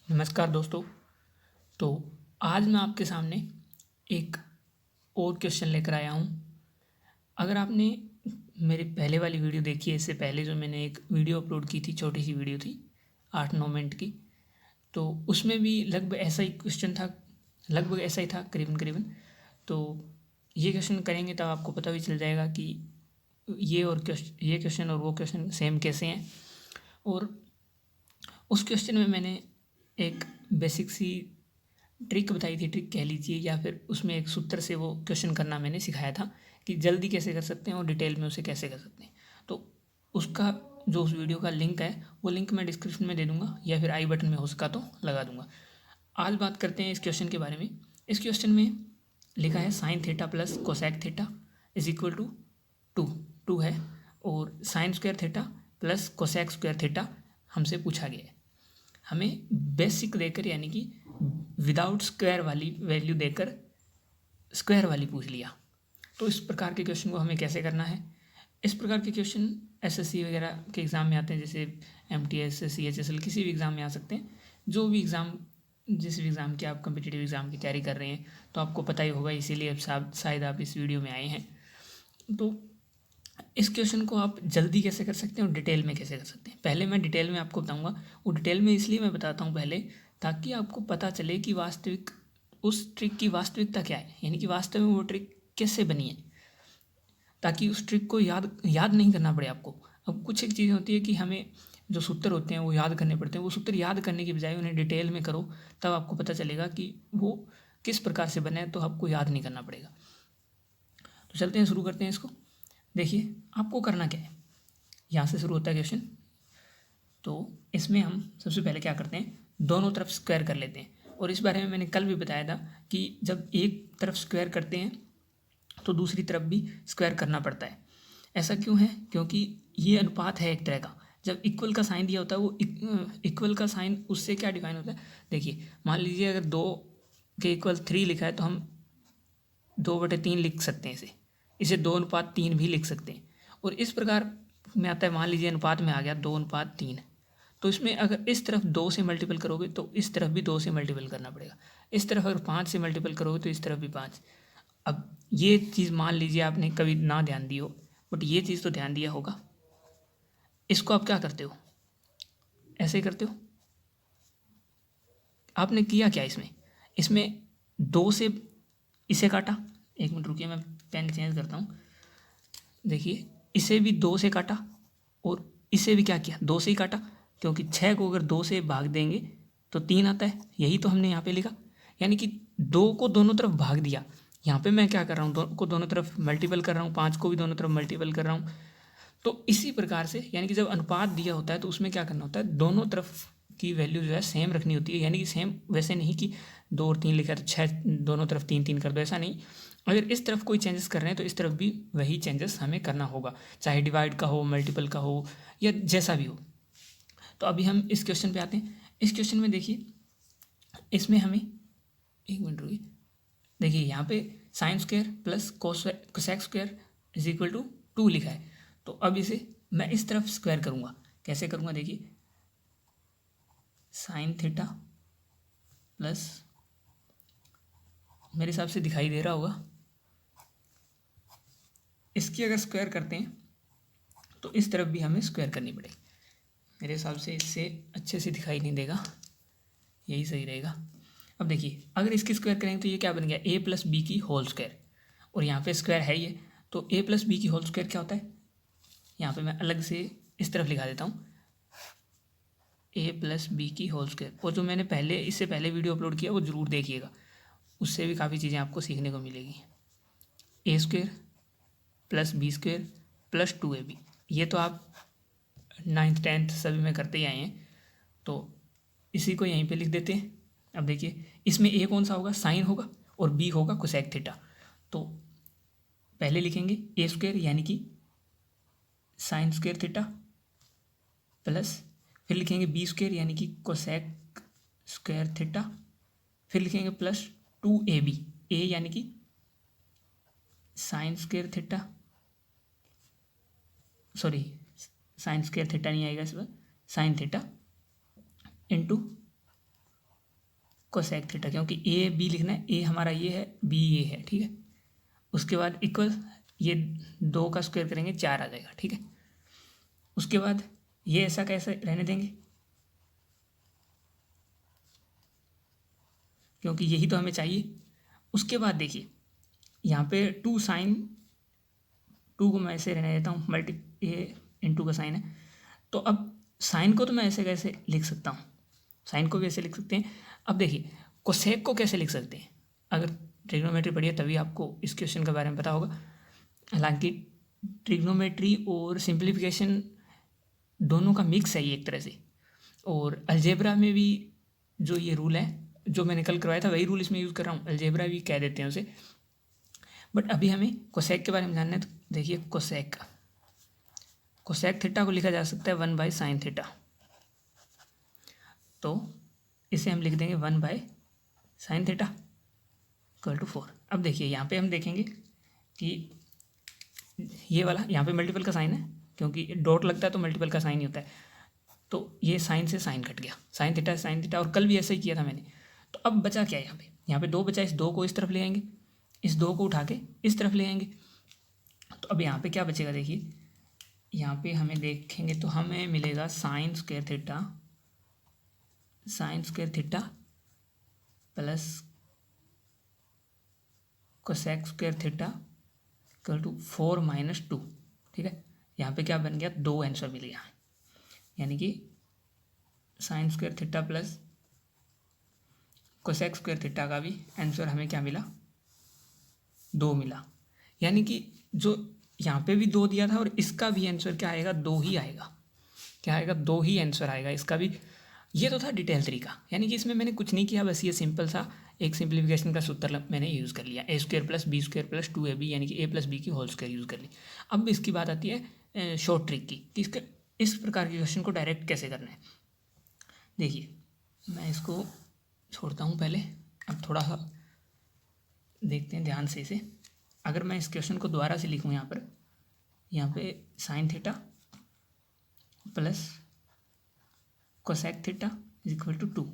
नमस्कार दोस्तों। तो आज मैं आपके सामने एक और क्वेश्चन लेकर आया हूँ। अगर आपने मेरी पहले वाली वीडियो देखी है, इससे पहले जो मैंने एक वीडियो अपलोड की थी, छोटी सी वीडियो थी 8-9 मिनट की, तो उसमें भी लगभग ऐसा ही क्वेश्चन था, लगभग ऐसा ही था करीबन करीबन। तो ये क्वेश्चन करेंगे तब आपको पता भी चल जाएगा कि ये क्वेश्चन और वो क्वेश्चन सेम कैसे हैं। और उस क्वेश्चन में मैंने एक बेसिक सी ट्रिक बताई थी, ट्रिक कह लीजिए, या फिर उसमें एक सूत्र से वो क्वेश्चन करना मैंने सिखाया था कि जल्दी कैसे कर सकते हैं और डिटेल में उसे कैसे कर सकते हैं। तो उसका जो उस वीडियो का लिंक है, वो लिंक मैं डिस्क्रिप्शन में दे दूंगा या फिर आई बटन में हो सका तो लगा दूंगा। आज बात करते हैं इस क्वेश्चन के बारे में। इस क्वेश्चन में लिखा है sine theta plus cosec theta is equal to two two है, और sine square theta plus cosec square theta हमसे पूछा गया है। हमें बेसिक देकर, यानी कि विदाउट स्क्वायर वाली वैल्यू देकर स्क्वायर वाली पूछ लिया। तो इस प्रकार के क्वेश्चन को हमें कैसे करना है। इस प्रकार के क्वेश्चन एसएससी वगैरह के एग्ज़ाम में आते हैं, जैसे एमटीएस, सीएचएसएल, किसी भी एग्ज़ाम में आ सकते हैं। जो भी एग्ज़ाम, जिस भी एग्ज़ाम की आप कम्पिटिटिव एग्ज़ाम की तैयारी कर रहे हैं तो आपको पता ही होगा, इसीलिए शायद आप इस वीडियो में आए हैं। तो इस क्वेश्चन को आप जल्दी कैसे कर सकते हैं और डिटेल में कैसे कर सकते हैं, पहले मैं डिटेल में आपको बताऊंगा। वो डिटेल में इसलिए मैं बताता हूँ पहले, ताकि आपको पता चले कि वास्तविक उस ट्रिक की वास्तविकता क्या है, यानी कि वास्तव में वो ट्रिक कैसे बनी है, ताकि उस ट्रिक को याद नहीं करना पड़े आपको। अब कुछ एक चीज़ होती है कि हमें जो सूत्र होते हैं वो याद करने पड़ते हैं, वो सूत्र याद करने की बजाय उन्हें डिटेल में करो, तब आपको पता चलेगा कि वो किस प्रकार से बने, तो आपको याद नहीं करना पड़ेगा। तो चलते हैं, शुरू करते हैं इसको। देखिए आपको करना क्या है, यहाँ से शुरू होता है क्वेश्चन। तो इसमें हम सबसे पहले क्या करते हैं, दोनों तरफ स्क्वायर कर लेते हैं। और इस बारे में मैंने कल भी बताया था कि जब एक तरफ स्क्वायर करते हैं तो दूसरी तरफ भी स्क्वायर करना पड़ता है। ऐसा क्यों है, क्योंकि ये अनुपात है एक तरह का। जब इक्वल का साइन दिया होता है, वो इक्वल का साइन उससे क्या डिफाइन होता है। देखिए मान लीजिए अगर 2 के इक्वल 3 लिखा है तो हम 2/3 लिख सकते हैं इसे 2:3 भी लिख सकते हैं। और इस प्रकार में आता है, मान लीजिए अनुपात में आ गया 2:3, तो इसमें अगर इस तरफ 2 से मल्टीपल करोगे तो इस तरफ भी 2 से मल्टीपल करना पड़ेगा। इस तरफ अगर 5 से मल्टीपल करोगे तो इस तरफ भी 5। अब ये चीज़ मान लीजिए आपने कभी ना ध्यान दी हो, बट ये चीज़ तो ध्यान दिया होगा। इसको आप क्या करते हो, ऐसे ही करते हो। आपने किया क्या इसमें, इसमें 2 से इसे काटा। एक मिनट रुकिए, मैं पेन चेंज करता हूँ। देखिए इसे भी 2 से काटा और इसे भी क्या किया, 2 से ही काटा, क्योंकि 6 को अगर 2 से भाग देंगे तो 3 आता है। यही तो हमने यहाँ पे लिखा, यानी कि 2 को दोनों तरफ भाग दिया। यहाँ पे मैं क्या कर रहा हूँ, 2 को दोनों तरफ मल्टीपल कर रहा हूँ, 5 को भी दोनों तरफ मल्टीपल कर रहा हूँ। तो इसी प्रकार से, यानी कि जब अनुपात दिया होता है तो उसमें क्या करना होता है, दोनों तरफ की वैल्यू जो है सेम रखनी होती है। यानी कि सेम वैसे नहीं कि 2 और 3 लिखा है तो 6 दोनों तरफ 3-3 कर दो, ऐसा नहीं। अगर इस तरफ कोई चेंजेस कर रहे हैं तो इस तरफ भी वही चेंजेस हमें करना होगा, चाहे डिवाइड का हो, मल्टीपल का हो, या जैसा भी हो। तो अभी हम इस क्वेश्चन पे आते हैं। इस क्वेश्चन में देखिए, इसमें हमें, एक मिनट रुकिए, देखिए यहाँ पे sine square plus cosec square is equal to 2 लिखा है। तो अब इसे मैं इस तरफ स्क्वायर करूँगा। कैसे करूँगा, देखिए साइन थीटा प्लस, मेरे हिसाब से दिखाई दे रहा होगा, इसकी अगर स्क्वायर करते हैं तो इस तरफ भी हमें स्क्वायर करनी पड़ेगी। मेरे हिसाब से इससे अच्छे से दिखाई नहीं देगा, यही सही रहेगा। अब देखिए अगर इसकी स्क्वायर करेंगे तो ये क्या बन गया, ए प्लस बी की होल स्क्वायर, और यहाँ पे स्क्वायर है ये, तो ए प्लस बी की होल स्क्वायर क्या होता है, यहाँ पे मैं अलग से इस तरफ लिखा देता हूँ, ए प्लस बी की होल स्क्वायर। और जो मैंने पहले, इससे पहले वीडियो अपलोड किया वो ज़रूर देखिएगा, उससे भी काफ़ी चीज़ें आपको सीखने को मिलेगी। A square plus B square plus 2ab, ये तो आप 9th 10th सभी में करते ही आए हैं, तो इसी को यहीं पे लिख देते हैं। अब देखिए इसमें ए कौन सा होगा, साइन होगा, और बी होगा कोसेक थीटा। तो पहले लिखेंगे ए स्क्वायर यानी कि साइन स्क्वायर थीटा, प्लस फिर लिखेंगे बी स्क्वायर यानी कि कोसेक स्क्वायर थीटा, फिर लिखेंगे प्लस 2ab, ए यानी कि sine square theta, sorry sine square theta नहीं आएगा इस बार, sine theta into cosec theta, क्योंकि ए बी लिखना है, ए हमारा ये है, बी ये है, ठीक है। उसके बाद इक्वल ये 2 का स्क्वायर करेंगे 4 आ जाएगा, ठीक है। उसके बाद ये ऐसा कैसे रहने देंगे, क्योंकि यही तो हमें चाहिए। उसके बाद देखिए यहाँ पे 2 साइन 2 को मैं ऐसे रहने देता हूँ, मल्टी ये इंटू का साइन है। तो अब साइन को तो मैं ऐसे कैसे लिख सकता हूँ, साइन को भी ऐसे लिख सकते हैं। अब देखिए कोसेक को कैसे लिख सकते हैं, अगर ट्रिग्नोमेट्री पढ़ी है तभी आपको इस क्वेश्चन के बारे में पता होगा। हालांकि ट्रिग्नोमेट्री और सिंप्लीफिकेशन दोनों का मिक्स है ये एक तरह से, और अलजेब्रा में भी जो ये रूल है जो मैंने कल करवाया था वही रूल इसमें यूज़ कर रहा हूँ, अलजेब्रा भी कह देते हैं उसे। बट अभी हमें कोसेक के बारे में जानना है, तो देखिए कोसेक थीटा को लिखा जा सकता है 1/sin थीटा, तो इसे हम लिख देंगे 1/sin थीटा इक्वल टू 4। अब देखिए यहाँ पे हम देखेंगे कि ये वाला यहाँ पे मल्टीपल का साइन है, क्योंकि डॉट लगता है तो मल्टीपल का साइन ही होता है, तो ये साइन से साइन कट गया, साइन थीटा से साइन थीटा, और कल भी ऐसा ही किया था मैंने। तो अब बचा क्या है यहाँ पे 2 बचा, इस 2 को इस तरफ ले आएंगे, इस 2 को उठा के इस तरफ ले आएंगे। तो अब यहाँ पे क्या बचेगा, देखिए यहाँ पे हमें देखेंगे तो हमें मिलेगा sine square theta plus cosec square theta equal to 4 - 2, ठीक है। यहाँ पे क्या बन गया, 2 आंसर मिल गया, यानी कि sine square theta plus cosec square theta का भी आंसर हमें क्या मिला, 2 मिला। यानी कि जो यहाँ पे भी 2 दिया था और इसका भी आंसर क्या आएगा, 2 ही आएगा। क्या आएगा, 2 ही आंसर आएगा इसका भी। ये तो था डिटेल तरीका, यानी कि इसमें मैंने कुछ नहीं किया, बस ये सिंपल सा एक सिंप्लीफिकेशन का सूत्र मैंने यूज़ कर लिया, a² + b² + 2ab, यानी कि a + b की होल स्क्वायर यूज़ कर ली। अब इसकी बात आती है शॉर्ट ट्रिक की, कि इसके इस प्रकार के क्वेश्चन को डायरेक्ट कैसे करना है। देखिए मैं इसको छोड़ता हूँ पहले, अब थोड़ा सा देखते हैं ध्यान से इसे। अगर मैं इस क्वेश्चन को दोबारा से लिखूँ यहाँ पे sine theta plus cosec theta is equal to 2,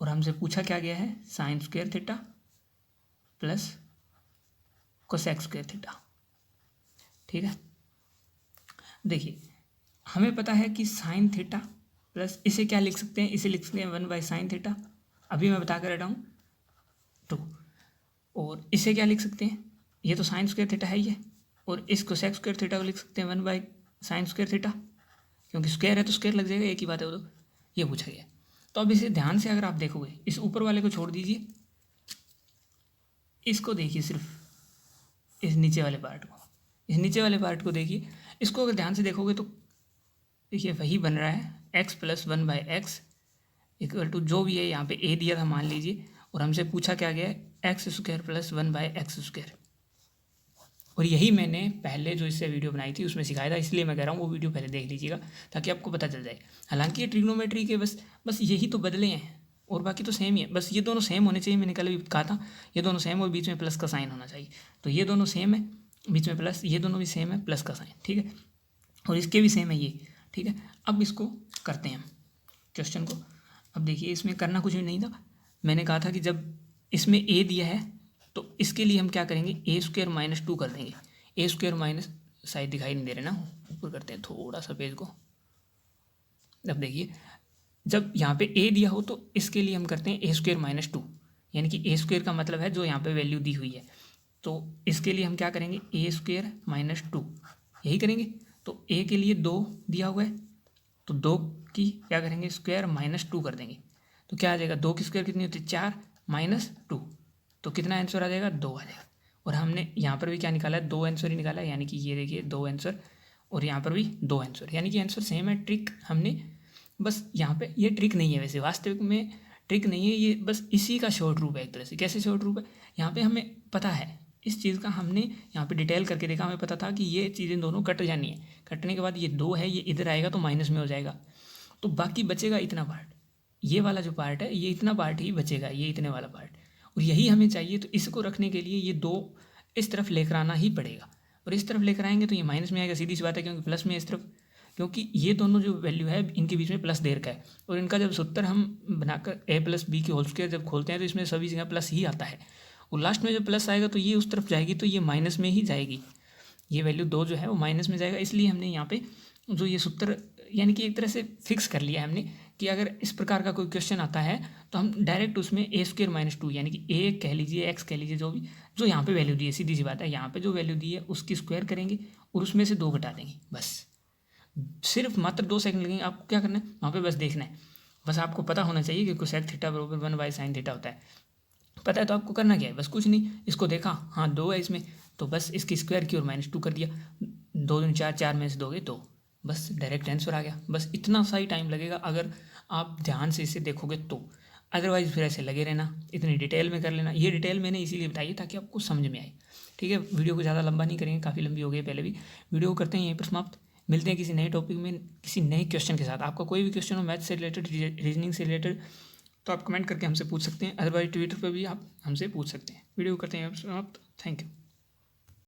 और हमसे पूछा क्या गया है, sine square theta plus cosec square theta, ठीक है। देखिए हमें पता है कि साइन थीटा प्लस इसे क्या लिख सकते हैं, इसे लिख सकते हैं 1/sin थीटा, अभी मैं बता कर रहा हूँ 2, और इसे क्या लिख सकते हैं, ये तो साइन स्क्वायर थीटा है ही है, और इस कोसेक स्क्वायर थीटा को लिख सकते हैं 1/sin स्क्वायर थीटा, क्योंकि स्क्वायर है तो स्क्वायर लग जाएगा, एक ही बात है वो तो। ये पूछा गया, तो अब इसे ध्यान से अगर आप देखोगे, इस ऊपर वाले को छोड़ दीजिए, इसको देखिए, सिर्फ इस नीचे वाले पार्ट को देखिए। इसको अगर ध्यान से देखोगे तो देखिए वही बन रहा है, x + 1/x इक्वल टू जो भी है, यहाँ पे a दिया था मान लीजिए, और हमसे पूछा क्या गया है, x² + 1/x²। और यही मैंने पहले जो इससे वीडियो बनाई थी उसमें सिखाया था, इसलिए मैं कह रहा हूँ वो वीडियो पहले देख लीजिएगा ताकि आपको पता चल जाए। हालांकि ये ट्रिग्नोमेट्री के बस यही तो बदले हैं, और बाकी तो सेम ही है, बस ये दोनों सेम होने चाहिए। मैंने कल भी कहा था ये दोनों सेम, और बीच में प्लस का साइन होना चाहिए, तो ये दोनों सेम है, बीच में प्लस, ये दोनों भी सेम है, प्लस का साइन, ठीक है, और इसके भी सेम है ये, ठीक है। अब इसको करते हैं हम क्वेश्चन को। अब देखिए इसमें करना कुछ भी नहीं था, मैंने कहा था कि जब इसमें a दिया है तो इसके लिए हम क्या करेंगे, a² - 2 कर देंगे। a² शायद दिखाई नहीं दे रहे ना, ऊपर करते हैं थोड़ा सा पेज को। अब देखिए जब यहाँ पे a दिया हो तो इसके लिए हम करते हैं a² - 2, यानी कि a² का मतलब है जो यहाँ पे वैल्यू दी हुई है, तो इसके लिए हम क्या करेंगे, a² - 2 यही करेंगे। तो a के लिए 2 दिया हुआ है, तो 2 की क्या करेंगे, स्क्वायर -2 कर देंगे, तो क्या आ जाएगा, 2 की स्क्वायर कितनी होती है, 4 - 2, तो कितना आंसर आ जाएगा, 2 आ जाएगा। और हमने यहाँ पर भी क्या निकाला है, 2 आंसर ही निकाला है, यानी कि ये देखिए 2 आंसर, और यहाँ पर भी 2 आंसर, यानी कि आंसर सेम है। ट्रिक हमने बस यहाँ पे, ये ट्रिक नहीं है वैसे, वास्तविक में ट्रिक नहीं है ये, बस इसी का शॉर्ट रूप है एक तरह से। कैसे शॉर्ट रूप है, यहाँ पे हमें पता है इस चीज़ का, हमने यहाँ पे डिटेल करके देखा, हमें पता था कि ये चीज़ें दोनों कट जानी है, कटने के बाद ये 2 है, ये इधर आएगा तो माइनस में हो जाएगा, तो बाकी बचेगा इतना पार्ट, ये वाला जो पार्ट है ये इतना पार्ट ही बचेगा, ये इतने वाला पार्ट, और यही हमें चाहिए। तो इसको रखने के लिए ये 2 इस तरफ लेकर आना ही पड़ेगा, और इस तरफ लेकर आएंगे तो ये माइनस में आएगा, सीधी सी बात है, क्योंकि प्लस में इस तरफ क्योंकि ये दोनों जो वैल्यू है इनके बीच में प्लस दे रखा है, और इनका जब सूत्र हम बनाकर ए प्लस बी के होल स्क्वायर जब खोलते हैं तो इसमें सभी जगह प्लस ही आता है, और लास्ट में जब प्लस आएगा तो ये उस तरफ जाएगी, तो ये माइनस में ही जाएगी, ये वैल्यू 2 जो है वो माइनस में जाएगा। इसलिए हमने यहाँ पे जो ये सूत्र यानी कि एक तरह से फिक्स कर लिया है हमने कि अगर इस प्रकार का कोई क्वेश्चन आता है तो हम डायरेक्ट उसमें ए स्क्वायर माइनस 2 यानी कि ए कह लीजिए, एक्स कह लीजिए, जो भी जो यहाँ पे वैल्यू दी है, सीधी सी बात है, यहाँ पे जो वैल्यू दी है उसकी स्क्वायर करेंगे और उसमें से 2 घटा देंगे। बस सिर्फ मात्र 2 सेकंड लगेंगे। आपको क्या करना है, वहाँ पे बस देखना है, बस आपको पता होना चाहिए कि कोसेक थीटा बराबर 1/sin थीटा होता है। पता है तो आपको करना क्या है, बस कुछ नहीं, इसको देखा, हाँ 2 है इसमें, तो बस इसकी स्क्वायर की और -2 कर दिया, 2 दूनी 4, 4 में से 2 गए 2, बस डायरेक्ट आंसर आ गया। बस इतना सा ही टाइम लगेगा अगर आप ध्यान से इसे देखोगे तो, अदरवाइज फिर ऐसे लगे रहना, इतनी डिटेल में कर लेना। ये डिटेल मैंने इसीलिए बताई है ताकि आपको समझ में आए। ठीक है, वीडियो को ज़्यादा लंबा नहीं करेंगे, काफ़ी लंबी हो गई पहले भी। वीडियो को करते हैं यहीं पर समाप्त, मिलते हैं किसी नए टॉपिक में किसी नए क्वेश्चन के साथ। आपका कोई भी क्वेश्चन हो मैथ से रिलेटेड, रीजनिंग से रिलेटेड, तो आप कमेंट करके हमसे पूछ सकते हैं, अदरवाइज ट्विटर पर भी आप हमसे पूछ सकते हैं। वीडियो को करते हैं समाप्त। Thank you.